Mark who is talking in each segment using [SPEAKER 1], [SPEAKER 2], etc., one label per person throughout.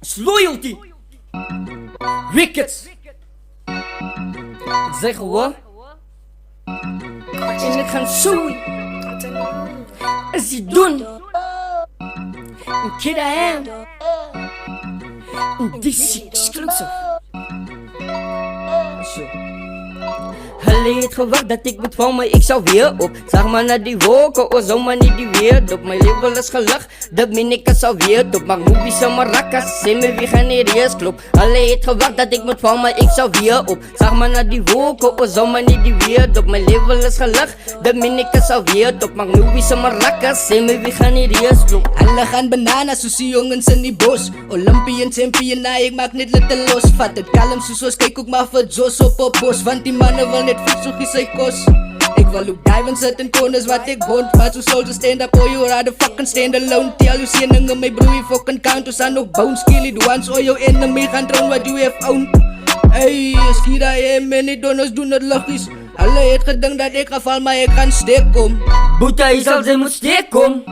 [SPEAKER 1] is loyalty. Rickets. Ik zeg gewoon. En ik ga zoen. Als je doen. Een kid I am. En DC exclusive. Zo. Hulle het gewacht dat ik moet val, maar ik zou weer op. Zag maar naar die wolken, oh zo maar niet die weer op. Mijn level is gelach, dat min ik het zou weer op. Maak movies en marakas, zie me wie gaan hier eerst klop. Hulle het gewacht dat ik moet val, maar ik zou weer op. Zag maar naar die wolken, oh zo maar niet die weer op. Mijn level is gelach, dat min ik het zou weer op. Maak movies en marakas, zie me wie gaan hier eerst klop.
[SPEAKER 2] Alle gaan bananas, soos die jongens in die bos. Olympian, champion, ik maak net little los. Vat het kalm, soos kyk ook maar vir Jos op bos. Want die mannen wil net voedselgie sy kos. Ik wil ook diamonds sit in corners wat ik bond. Maar so soldier stand up, oh you rather fucking stand alone. Tel you siening in my broei fucking count. Ons aan nog bones, kill it once, or your enemy gaan drown what you have owned. Hey, skiet I am en die donners doen het luggies. Alle het gedink dat ik ga val, maar ik gaan steek kom.
[SPEAKER 1] Boeta is als hij moet steek kom.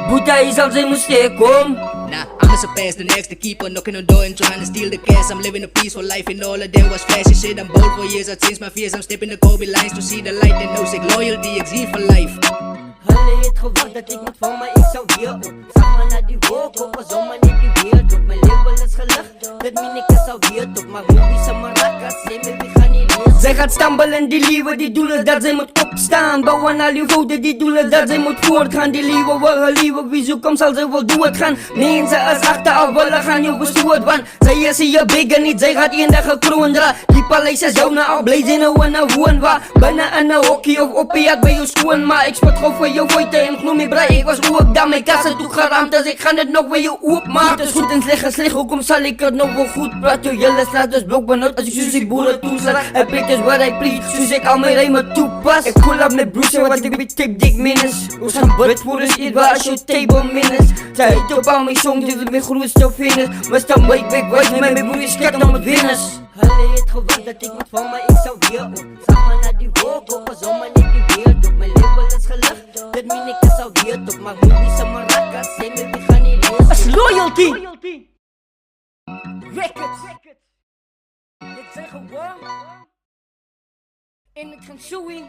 [SPEAKER 1] Boeta is als hij moet steek kom.
[SPEAKER 2] Nah, I'ma surpass the next to keep on knocking on door and trying to steal the cash. I'm living a peaceful life and all of them was flashy shit. I'm bold for years, I've changed my fears. I'm stepping the Kobe lines to see the light and no sick loyalty, ik zie for life.
[SPEAKER 1] Hulle het gewacht dat ik moet val, maar ik zou weer op. Zag maar naar die wolken, oh zo maar niet die weer op. Mijn level is gelach, dat min ik het zou weer op. Maar movies en marakas, zie me wie gaan hier eerst. Zij gaat stambelen, die lieven, die doelen dat zij moet opstaan. Bouwen al die fouten, die doelen dat zij moet voortgaan. Die lieven willen lieven, wie zoekt om zal zij wel doen het gaan. Mensen als achteraf willen gaan, je bestuurd van. Zij is hier big en niet, zij gaat een dag gekroond dra. Die paleis is jou naar al blij zijn en naar woon waar. Binnen in een hockey of opiat bij jou schoon. Maar ik spot gewoon voor jou fouten en genoem me brei. Ik was ook daar, mijn kassen toe geraamd, dus ik ga het nog bij jou opmaken. Het is goed en slecht, slecht, hoe kom zal ik het nog wel goed praten. Jullie slaat dus blok benut als ik zoals ik boeren toesla. Hij prikt dus wat hij prikt, zoals ik al mijn rijmen toepas. Ik pull up met broes en wat ik met tape dik minus. Hoe zijn bed voor is dit waar als je table minus. Zij heet op al mijn song, dit is mijn grootste venus. Maar staan mij weg, wat je met mijn broers kijk naar mijn venus. Hulle het gewacht dat ik moet val, maar ik zou weer op. Zag maar naar die wolken, oh zo maar niet die weer op. Mijn level is gelach, dat min ik het zou weer op. Maar movies en marakas, zie me wie gaan hier eerst. As loyalty! Records! Ik zeg gewoon. En ik ga zoeien.